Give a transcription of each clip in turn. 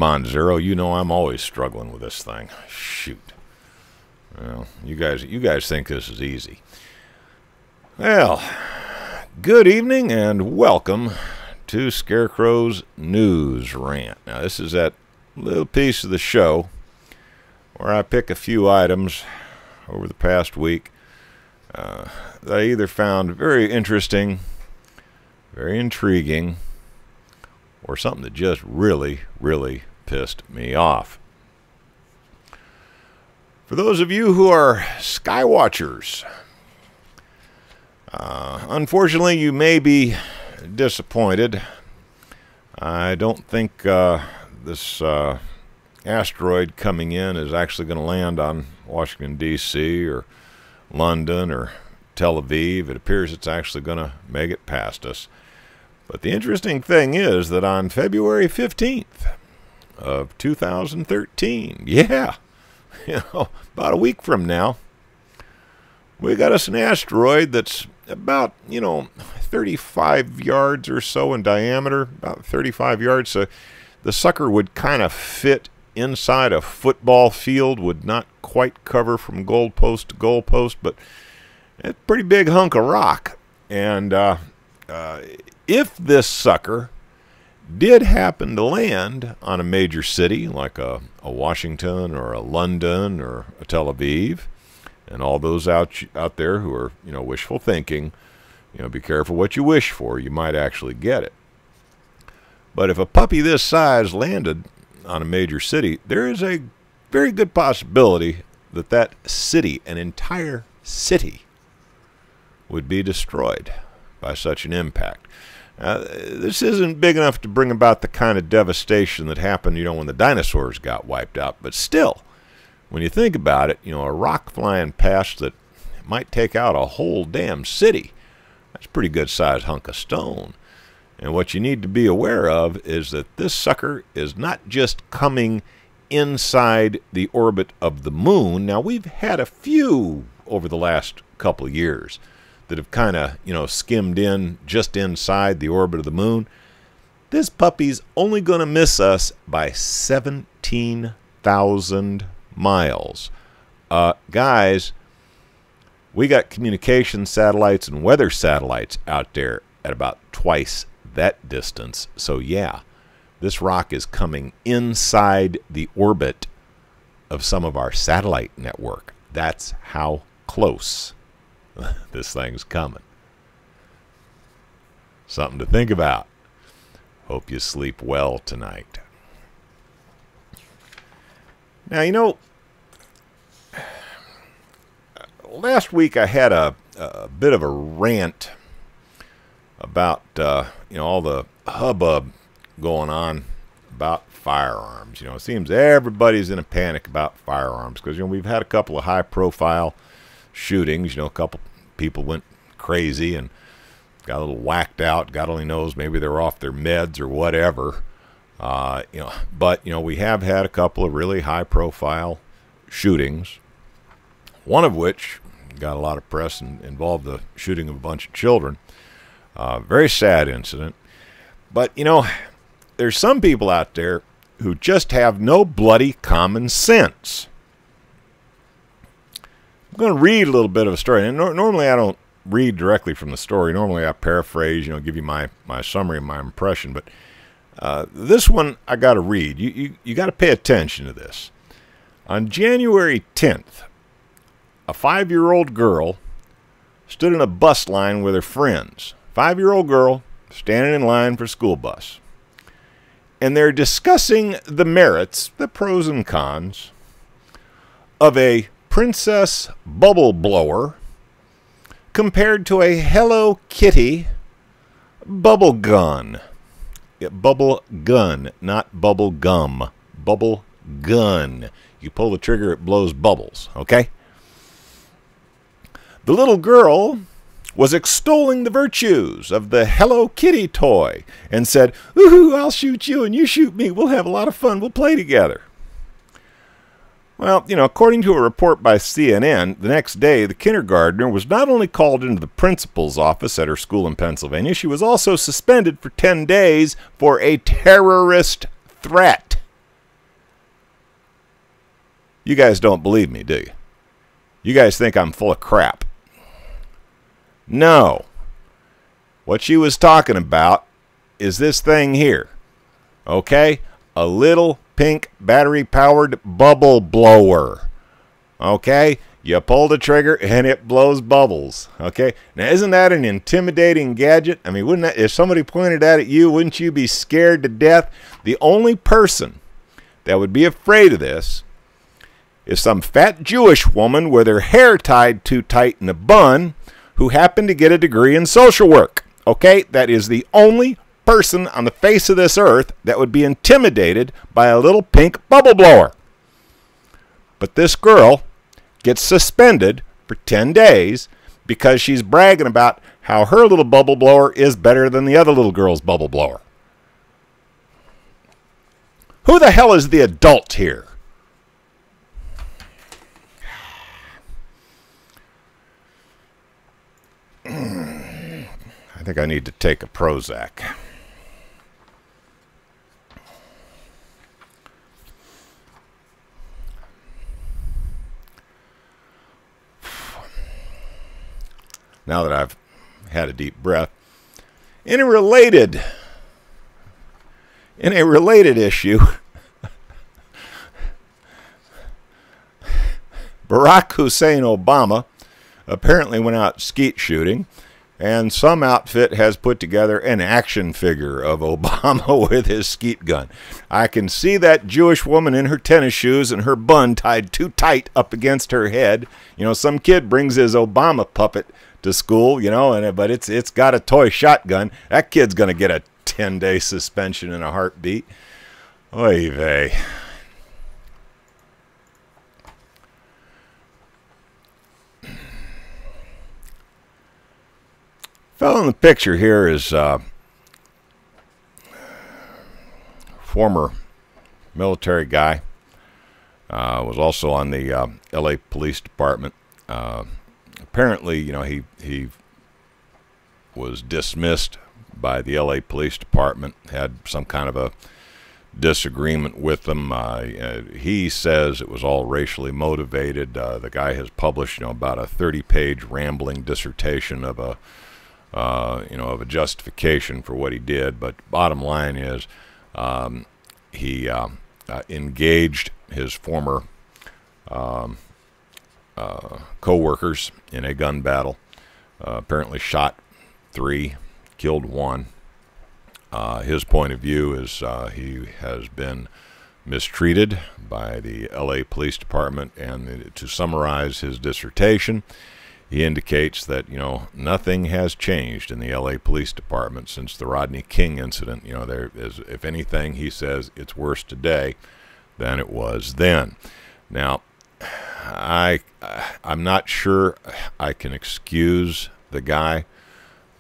on, Zero. You know I'm always struggling with this thing. Shoot. Well, you guys think this is easy. Well, good evening and welcome to Scarecrow's News Rant. Now, this is that little piece of the show where I pick a few items over the past week that I either found very interesting, very intriguing, or something that just really, really pissed me off. For those of you who are sky watchers, unfortunately you may be disappointed. I don't think this asteroid coming in is actually going to land on Washington, D.C. or London or Tel Aviv. It appears it's actually going to make it past us. But the interesting thing is that on February 15th of 2013, yeah, about a week from now, we got us an asteroid that's about, 35 yards or so in diameter, about 35 yards. So the sucker would kind of fit inside a football field, would not quite cover from goalpost to goalpost, but it's a pretty big hunk of rock. And if this sucker did happen to land on a major city like a Washington or a London or a Tel Aviv, and all those out there who are, wishful thinking, be careful what you wish for. You might actually get it. But if a puppy this size landed on a major city, there is a very good possibility that that city, an entire city, would be destroyed by such an impact. This isn't big enough to bring about the kind of devastation that happened, when the dinosaurs got wiped out. But still, when you think about it, a rock flying past that might take out a whole damn city, that's a pretty good sized hunk of stone. And what you need to be aware of is that this sucker is not just coming inside the orbit of the moon. Now, we've had a few over the last couple of years that have kind of, skimmed in just inside the orbit of the moon. This puppy's only going to miss us by 17,000 miles. Guys, we got communication satellites and weather satellites out there at about twice that distance. So yeah, this rock is coming inside the orbit of some of our satellite network. That's how close this thing's coming. Something to think about. Hope you sleep well tonight. Now, last week I had a bit of a rant about, all the hubbub going on about firearms. It seems everybody's in a panic about firearms because, we've had a couple of high-profile shootings. A couple people went crazy and got a little whacked out. God only knows, maybe they're off their meds or whatever. But we have had a couple of really high-profile shootings. One of which got a lot of press and involved the shooting of a bunch of children. Very sad incident. But, there's some people out there who just have no bloody common sense. I'm going to read a little bit of a story. And normally I don't read directly from the story. Normally I paraphrase, give you my summary and my impression. But this one I got to read. You got to pay attention to this. On January 10th, a 5-year-old girl stood in a bus line with her friends. 5-year-old girl standing in line for school bus. And they're discussing the merits, the pros and cons, of a Princess Bubble Blower compared to a Hello Kitty bubble gun. Yeah, bubble gun, not bubble gum. Bubble gun. You pull the trigger, it blows bubbles, okay? The little girl was extolling the virtues of the Hello Kitty toy and said, "Ooh, I'll shoot you and you shoot me. We'll have a lot of fun. We'll play together." Well, according to a report by CNN, the next day, the kindergartner was not only called into the principal's office at her school in Pennsylvania, she was also suspended for 10 days for a terrorist threat. You guys don't believe me, do you? You guys think I'm full of crap. No. What she was talking about is this thing here. Okay? A little pink battery-powered bubble blower. Okay? You pull the trigger and it blows bubbles. Okay? Now, isn't that an intimidating gadget? I mean, wouldn't that, if somebody pointed that at you, wouldn't you be scared to death? The only person that would be afraid of this is some fat Jewish woman with her hair tied too tight in a bun who happened to get a degree in social work. Okay? That is the only person on the face of this earth that would be intimidated by a little pink bubble blower. But this girl gets suspended for 10 days because she's bragging about how her little bubble blower is better than the other little girl's bubble blower. Who the hell is the adult here? I think I need to take a Prozac. Now that I've had a deep breath. In a related issue, Barack Hussein Obama apparently went out skeet shooting, and some outfit has put together an action figure of Obama with his skeet gun. I can see that Jewish woman in her tennis shoes and her bun tied too tight up against her head. You know, some kid brings his Obama puppet to school, you know, but it's got a toy shotgun. That kid's going to get a 10-day suspension in a heartbeat. Oy vey. Fellow in the picture here is former military guy. Was also on the L.A. Police Department. Apparently, you know, he was dismissed by the L.A. Police Department, had some kind of a disagreement with them. He says it was all racially motivated. The guy has published, you know, about a 30-page rambling dissertation of a of a justification for what he did. But bottom line is, he engaged his former co-workers in a gun battle. Apparently shot 3, killed 1. His point of view is he has been mistreated by the L.A. Police Department, and to summarize his dissertation, he indicates that, you know, nothing has changed in the L.A. Police Department since the Rodney King incident. You know, there is, if anything, he says it's worse today than it was then. Now, I'm not sure I can excuse the guy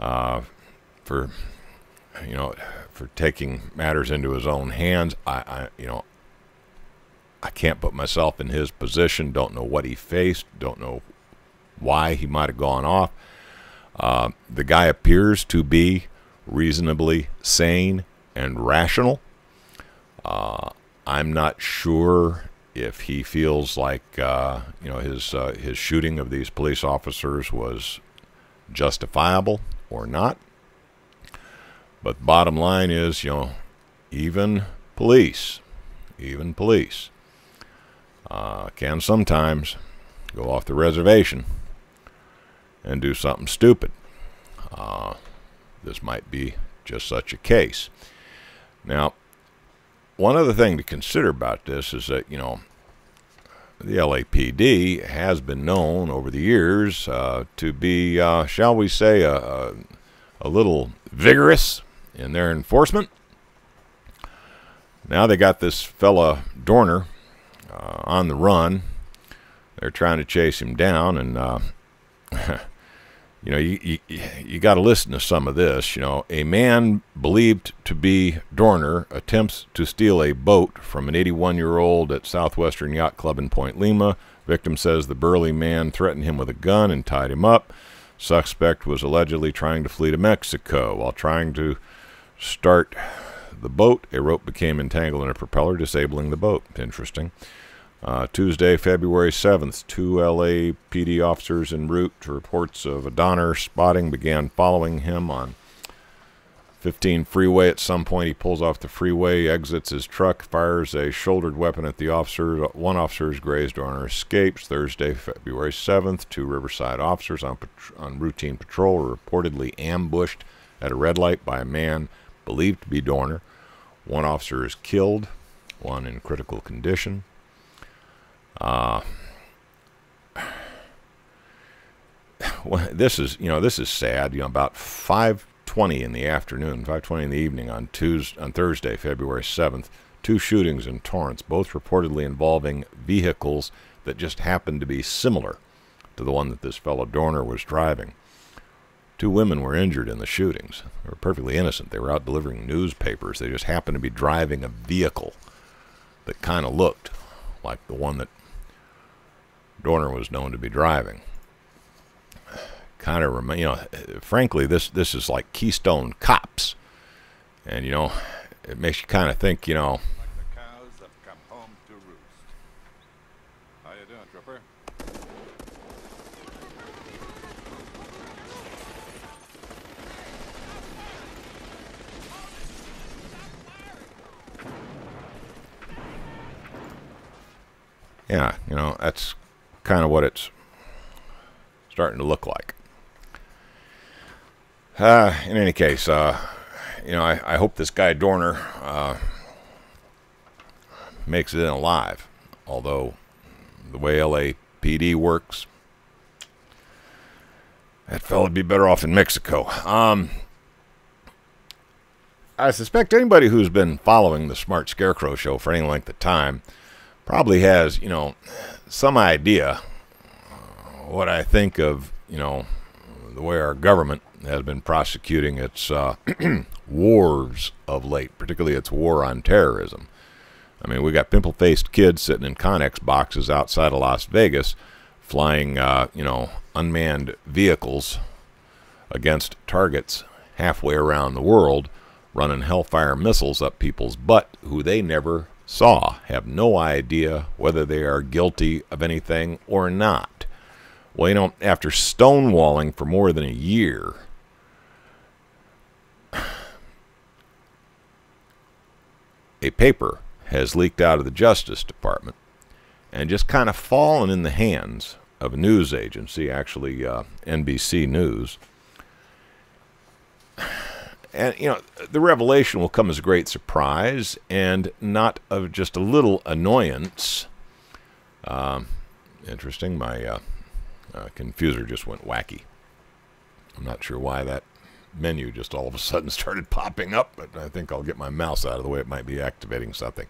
for taking matters into his own hands. I can't put myself in his position. Don't know what he faced. Don't know why he might have gone off. The guy appears to be reasonably sane and rational. I'm not sure if he feels like his shooting of these police officers was justifiable or not. But bottom line is, you know, even police can sometimes go off the reservation and do something stupid. This might be just such a case. Now, one other thing to consider about this is that, you know, the LAPD has been known over the years to be, shall we say, a little vigorous in their enforcement. Now they got this fella Dorner on the run. They're trying to chase him down, and you know, you got to listen to some of this. You know, a man believed to be Dorner attempts to steal a boat from an 81-year-old at Southwestern Yacht Club in Point Lima. Victim says the burly man threatened him with a gun and tied him up. Suspect was allegedly trying to flee to Mexico. While trying to start the boat, a rope became entangled in a propeller, disabling the boat. Interesting. Tuesday, February 7th, 2 LAPD officers en route to reports of a Donner spotting began following him on 15 freeway. At some point, he pulls off the freeway, exits his truck, fires a shouldered weapon at the officer. One officer is grazed. Dorner escapes. Thursday, February 7th, 2 Riverside officers on routine patrol were reportedly ambushed at a red light by a man believed to be Dorner. One officer is killed, one in critical condition. Well, this is sad. About 5:20 in the afternoon, 5:20 in the evening on Thursday, February 7th, 2 shootings in Torrance, both reportedly involving vehicles that just happened to be similar to the one that this fellow Dorner was driving. 2 women were injured in the shootings. They were perfectly innocent. They were out delivering newspapers. They just happened to be driving a vehicle that kind of looked like the one that Dorner was known to be driving. Kind of, frankly, this is like Keystone Cops, and it makes you kind of think, Like the cows have come home to roost. How you doing, Trooper? Yeah, that's kind of what it's starting to look like. In any case, I hope this guy Dorner makes it in alive. Although the way LAPD works, that fella'd be better off in Mexico. I suspect anybody who's been following the Smart Scarecrow show for any length of time probably has, some idea what I think of, the way our government has been prosecuting its wars of late, particularly its war on terrorism. I mean, we got pimple-faced kids sitting in Connex boxes outside of Las Vegas flying, unmanned vehicles against targets halfway around the world, running Hellfire missiles up people's butt who they never saw, have no idea whether they are guilty of anything or not. Well, after stonewalling for more than a year, a paper has leaked out of the Justice Department and just kind of fallen in the hands of a news agency, actually NBC News. And, the revelation will come as a great surprise and not of just a little annoyance. Interesting, my confuser just went wacky. I'm not sure why that menu just all of a sudden started popping up, but I think I'll get my mouse out of the way. It might be activating something.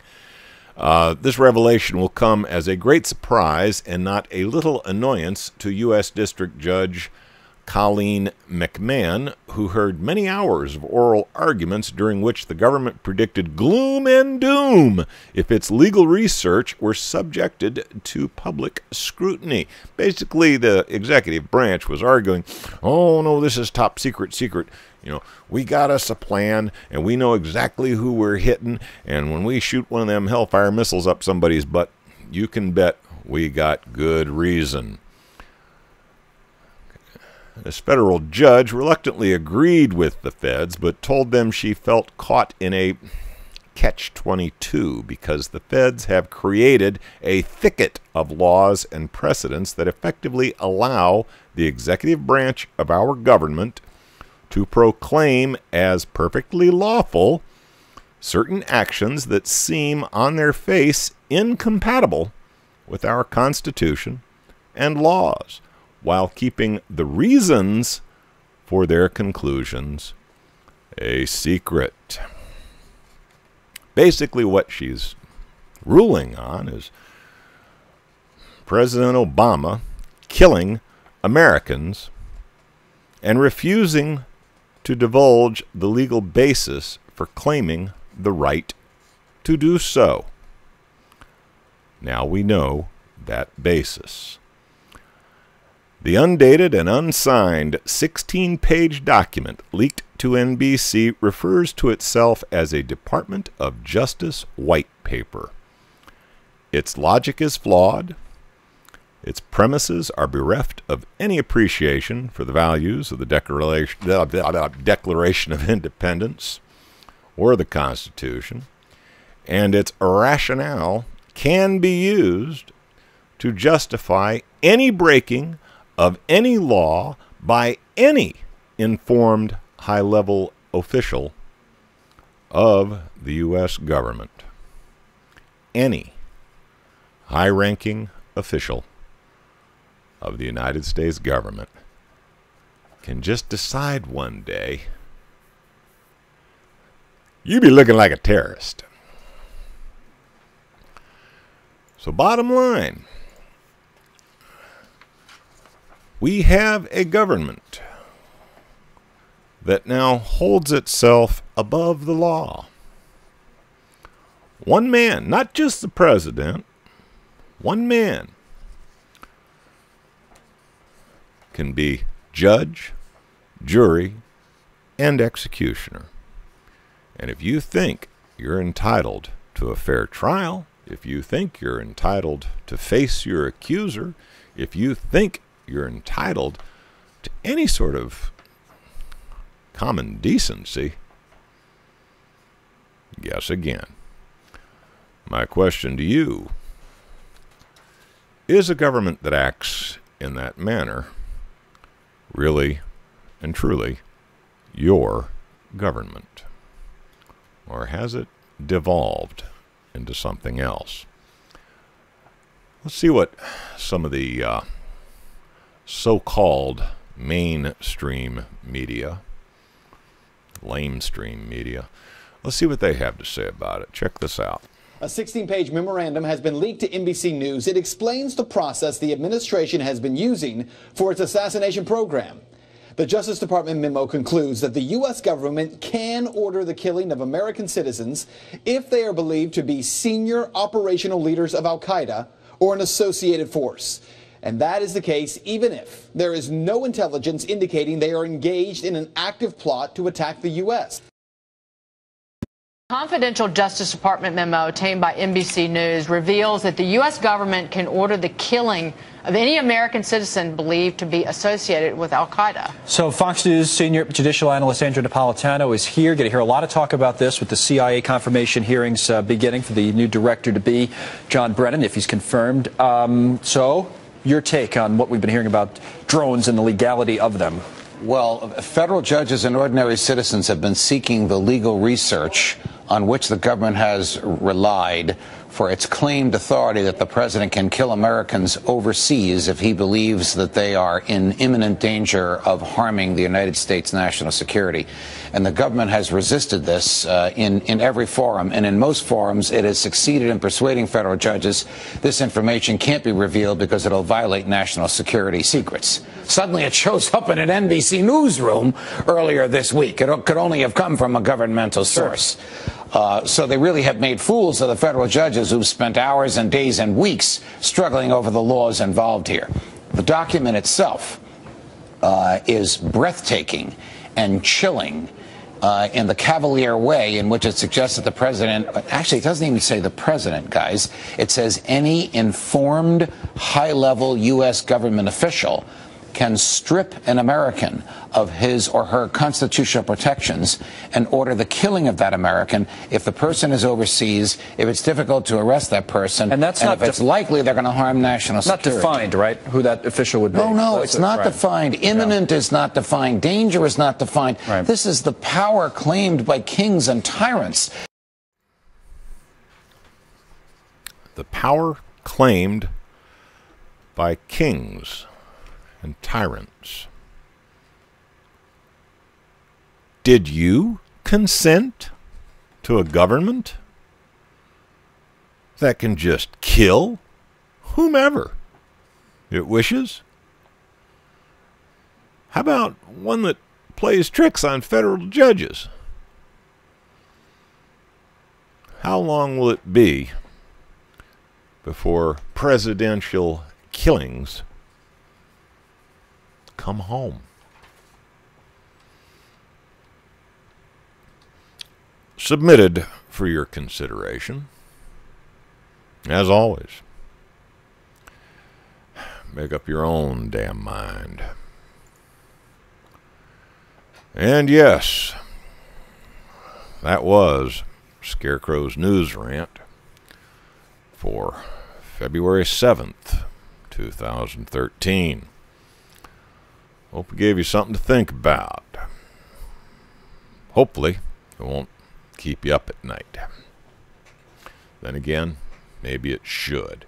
This revelation will come as a great surprise and not a little annoyance to U.S. District Judge Colleen McMahon, who heard many hours of oral arguments during which the government predicted gloom and doom if its legal research were subjected to public scrutiny. Basically, the executive branch was arguing, oh, no, this is top secret. We got us a plan, and we know exactly who we're hitting, and when we shoot one of them Hellfire missiles up somebody's butt, you can bet we got good reason. This federal judge reluctantly agreed with the feds, but told them she felt caught in a catch-22 because the feds have created a thicket of laws and precedents that effectively allow the executive branch of our government to proclaim as perfectly lawful certain actions that seem on their face incompatible with our Constitution and laws, while keeping the reasons for their conclusions a secret. Basically, what she's ruling on is President Obama killing Americans and refusing to divulge the legal basis for claiming the right to do so. Now we know that basis. The undated and unsigned 16-page document leaked to NBC refers to itself as a Department of Justice white paper. Its logic is flawed. Its premises are bereft of any appreciation for the values of the Declaration of Independence or the Constitution, and its rationale can be used to justify any breaking of any law by any informed high-level official of the U.S. government. Any high-ranking official of the United States government can just decide one day, you be looking like a terrorist. So bottom line, we have a government that now holds itself above the law. One man, not just the president, one man can be judge, jury, and executioner. And if you think you're entitled to a fair trial, if you think you're entitled to face your accuser, if you think you're entitled to any sort of common decency, guess again. My question to you, is a government that acts in that manner really and truly your government? Or has it devolved into something else? Let's see what some of the so-called mainstream media, lamestream media, let's see what they have to say about it. Check this out. A 16-page memorandum has been leaked to NBC News. It explains the process the administration has been using for its assassination program. The Justice Department memo concludes that the U.S. government can order the killing of American citizens if they are believed to be senior operational leaders of al-Qaeda or an associated force. And that is the case even if there is no intelligence indicating they are engaged in an active plot to attack the U.S. Confidential Justice Department memo obtained by NBC News reveals that the U.S. government can order the killing of any American citizen believed to be associated with al-Qaeda. So Fox News senior judicial analyst Andrew Napolitano is here. Going to hear a lot of talk about this with the CIA confirmation hearings beginning for the new director-to-be, John Brennan, if he's confirmed. So your take on what we've been hearing about drones and the legality of them. Well, federal judges and ordinary citizens have been seeking the legal research on which the government has relied for its claimed authority that the president can kill Americans overseas if he believes that they are in imminent danger of harming the United States national security. And the government has resisted this in every forum. And in most forums, it has succeeded in persuading federal judges this information can't be revealed because it'll violate national security secrets. Suddenly it shows up in an NBC newsroom earlier this week. It could only have come from a governmental source. So they really have made fools of the federal judges who've spent hours and days and weeks struggling over the laws involved here. The document itself is breathtaking and chilling in the cavalier way in which it suggests that the president, actually it doesn't even say the president, guys. It says any informed high-level U.S. government official can strip an American of his or her constitutional protections and order the killing of that American if the person is overseas, if it's difficult to arrest that person, and that's not if it's likely they're going to harm national security. Not defined, right, who that official would be? No, it's not defined. Imminent is not defined. Danger is not defined. Right. This is the power claimed by kings and tyrants. The power claimed by kings and tyrants. Did you consent to a government that can just kill whomever it wishes? How about one that plays tricks on federal judges? How long will it be before presidential killings come home? Submitted for your consideration as always, make up your own damn mind. And yes, that was Scarecrow's news rant for February 7th, 2013. Hope we gave you something to think about. Hopefully, it won't keep you up at night. Then again, maybe it should.